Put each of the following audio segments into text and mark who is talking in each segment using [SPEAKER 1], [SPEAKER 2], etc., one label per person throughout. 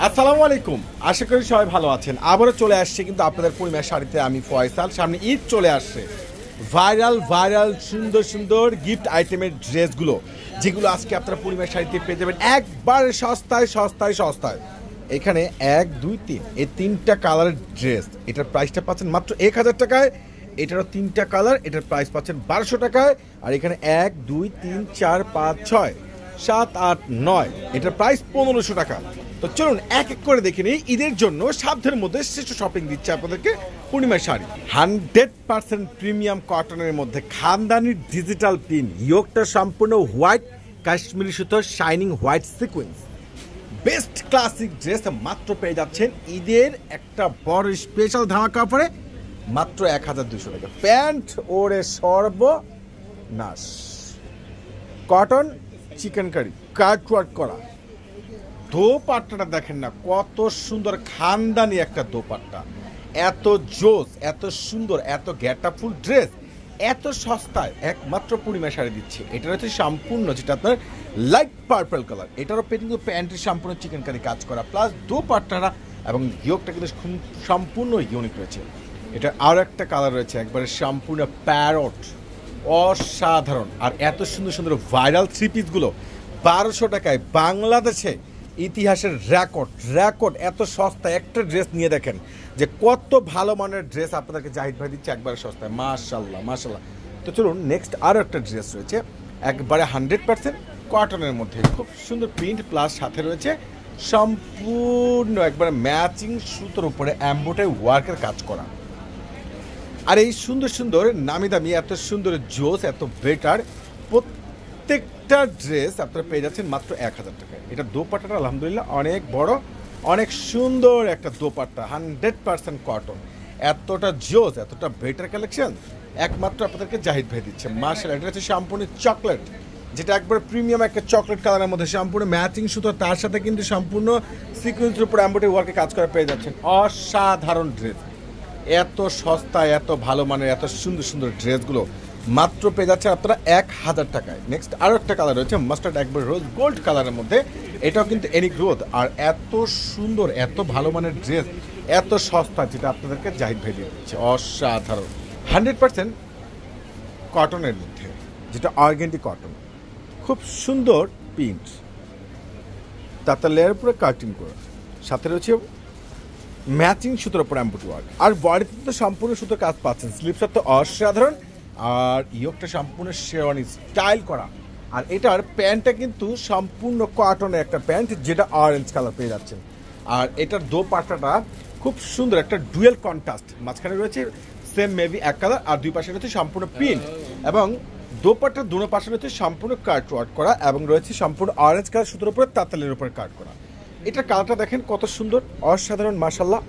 [SPEAKER 1] আসসালামু আলাইকুম, আশা করি সবাই ভালো আছেন। আবারও চলে আসছে কিন্তু আপনাদের পরিমাণ শাড়িতে আমি ফয়সাল। সামনে ঈদ চলে আসছে, ভাইরাল সুন্দর সুন্দর গিফট আইটেমের ড্রেসগুলো যেগুলো আজকে আপনারা পরিমাণ শাড়িতে পেয়ে যাবেন একবারে সস্তায়। এখানে 1, 2, 3 এই 3টা কালারের ড্রেস, এটার প্রাইসটা পাচ্ছেন মাত্র 1000 টাকায়। এটারও 3টা কালার, এটার প্রাইস পাচ্ছেন 1200 টাকায়। আর এখানে 1, 2, 3, 4, 5, 6, 7, 8, 9 এটার প্রাইস 1500 টাকা। তো চলুন এক এক করে দেখে নিই ঈদের জন্য সাধ্যের মধ্যে শ্রেষ্ঠ শপিং দিচ্ছে আপনাদেরকে পূর্ণিমা শাড়ি। 100% প্রিমিয়াম কটনের মধ্যে খানদানি ডিজিটাল প্রিন্ট, ইয়োগটা সম্পূর্ণ হোয়াইট কাশ্মীরি সুতোর shining white sequence, best classic dress মাত্র পেয়ে যাচ্ছেন ঈদের একটা বড় স্পেশাল ধামাকা অফারে মাত্র 1200 টাকা। প্যান্ট ওরে সর্বনাশ, cotton chikankari cut work করা দোপাট্টাটা দেখেন না কত সুন্দর, খানদানি একটা দোপাট্টা, এত জোস, এত সুন্দর, এত গ্যাটাফুল ড্রেস এত সস্তায় একমাত্র পূর্ণিমা শাড়ি দিচ্ছে। এটা হচ্ছে সম্পূর্ণ যেটা আপনার লাইট পার্পল কালার, এটারও কিন্তু প্যান্টের সম্পূর্ণ চিকেন কারি কাজ করা, প্লাস দোপাট্টাটা এবং ইয়োগটা কিন্তু সম্পূর্ণ ইউনিক রয়েছে। এটা আরও একটা কালার রয়েছে একবারে সম্পূর্ণ প্যারট, অসাধারণ। আর এত সুন্দর সুন্দর ভাইরাল থ্রি পিসগুলো 1200 টাকায় বাংলাদেশে ইতিহাসের রেকর্ড এত সস্তা একটা ড্রেস নিয়ে দেখেন যে কত ভালো মানের ড্রেস আপনাদেরকে জাহিদ ভাই দিচ্ছে একবারে সস্তায়। মাশাল্লাহ। তো চলুন নেক্সট আরও একটা ড্রেস রয়েছে একবারে 100% কটনের মধ্যে, খুব সুন্দর প্রিন্ট, প্লাস সাথে রয়েছে সম্পূর্ণ একবারে ম্যাচিং সুতোর উপরে এমব্রয়ডারি ওয়ার্কের কাজ করা। আর এই সুন্দর নামি দামি এত সুন্দর জোস, এত বেটার প্রত্যেকটা ড্রেস আপনারা পেয়ে যাচ্ছেন মাত্র 1000 টাকায়। এটা দোপাট্টাটা আলহামদুলিল্লাহ অনেক বড়, অনেক সুন্দর একটা দোপাট্টা, 100% কটন, এতটা জোস, এতটা বেটার কালেকশন একমাত্র আপনাদেরকে জাহিদ ভাই দিচ্ছে। মাশাআল্লাহ, এটা হচ্ছে সম্পূর্ণ চকলেট, যেটা একবার প্রিমিয়াম একটা চকলেট কালারের মধ্যে সম্পূর্ণ ম্যাচিং সুতো, তার সাথে কিন্তু সম্পূর্ণ সিকোয়েন্সের উপর এমব্রয়ডারি ওয়ার্কে কাজ করে পেয়ে যাচ্ছেন। অসাধারণ ড্রেস, এত সস্তায় এত ভালো মানের এত সুন্দর ড্রেসগুলো মাত্র পেয়ে যাচ্ছে আপনারা 1000 টাকায়। নেক্সট আরও একটা কালার রয়েছে মাস্টার্ড একবার রোজ গোল্ড কালারের মধ্যে, এটাও কিন্তু এনিক রোদ। আর এত সুন্দর এত ভালো মানের ড্রেস এত সস্তা, যেটা আপনাদেরকে জাহিদ ভাই দিয়ে দিচ্ছে অসাধারণ। 100% কটনের মধ্যে, যেটা অর্গানডি কটন, খুব সুন্দর প্রিন্ট, তাতে লেয়ার উপরে কাটিং করে, সাথে রয়েছে ম্যাচিং সুতোর উপর এমব্রয়ডারি ওয়ার্ক। আর বডিতে তো সম্পূর্ণ সুতোর কাজ পাচ্ছেন, স্লিপসটা তো অসাধারণ, আর ইয়োগটা সম্পূর্ণ শেরওয়ানি স্টাইল করা। আর এটার প্যান্টটা কিন্তু সম্পূর্ণ কটনের একটা প্যান্ট, যেটা অরেঞ্জ কালার পেয়ে যাচ্ছেন। আর এটার দোপাট্টাটা খুব সুন্দর একটা ডুয়েল কন্ট্রাস্ট, মাঝখানে রয়েছে সেম মেবি এক কালার, আর দুই পাশে রয়েছে সম্পূর্ণ প্রিন্ট, এবং দোপাট্টার দুনো পাশে রয়েছে সম্পূর্ণ কাট ওয়ার্ক করা, এবং রয়েছে সম্পূর্ণ অরেঞ্জ কালার সুতোর উপরে তাঁতালের উপরে কাট করা। এটার কালারটা দেখেন কত সুন্দর, অসাধারণ মাশাল্লাহ।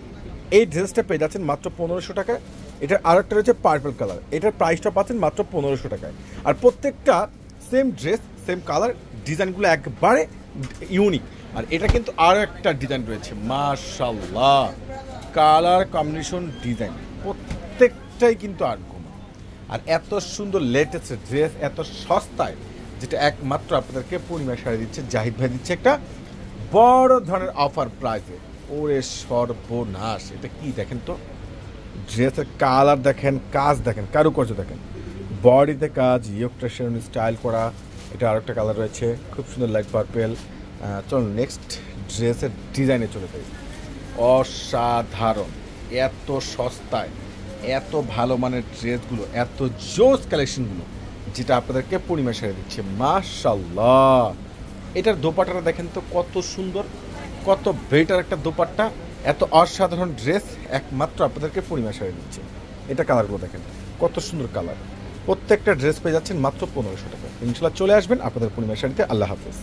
[SPEAKER 1] এই ড্রেসটা পেয়ে যাচ্ছেন মাত্র 1500 টাকায়। এটার আরেকটা রয়েছে পার্পল কালার, এটার প্রাইসটা পাচ্ছেন মাত্র 1500 টাকায়। আর প্রত্যেকটা সেম ড্রেস, সেম কালার, ডিজাইনগুলো একবারে ইউনিক। আর এটা কিন্তু আরও একটা ডিজাইন রয়েছে মাশাল্লাহ, কালার কম্বিনেশন ডিজাইন প্রত্যেকটাই কিন্তু আনকমন। আর এত সুন্দর লেটেস্ট ড্রেস এত সস্তায়, যেটা একমাত্র আপনাদেরকে পূর্ণিমা শাড়ি দিচ্ছে জাহিদ ভাই দিচ্ছে একটা বড় ধরনের অফার প্রাইসে। ওরে সর্বনাশ, এটা কি দেখেন তো, ড্রেসের কালার দেখেন, কাজ দেখেন, কারুকার্য দেখেন, বডিতে কাজ, ইয়োগটা শেরওয়ানি স্টাইল করা। এটা আরেকটা কালার রয়েছে খুব সুন্দর লাইট পার্পেল। চলুন নেক্সট ড্রেসের ডিজাইনে চলে যাই। অসাধারণ, এত সস্তায় এত ভালো মানের ড্রেসগুলো, এত জোস কালেকশনগুলো, যেটা আপনাদেরকে পূর্ণিমা শাড়ি দিচ্ছে মাশাল্লাহ। এটার দোপাট্টাটা দেখেন তো কত সুন্দর, কত বেটার একটা দোপাট্টা, এত অসাধারণ ড্রেস একমাত্র আপনাদেরকে পূর্ণিমা শাড়ি দিচ্ছে। এটা কালারগুলো দেখেন কত সুন্দর কালার, প্রত্যেকটা ড্রেস পেয়ে যাচ্ছেন মাত্র 1500 টাকা। ইনশাল্লাহ চলে আসবেন আপনাদের পূর্ণিমা শাড়িতে। আল্লাহ হাফেজ।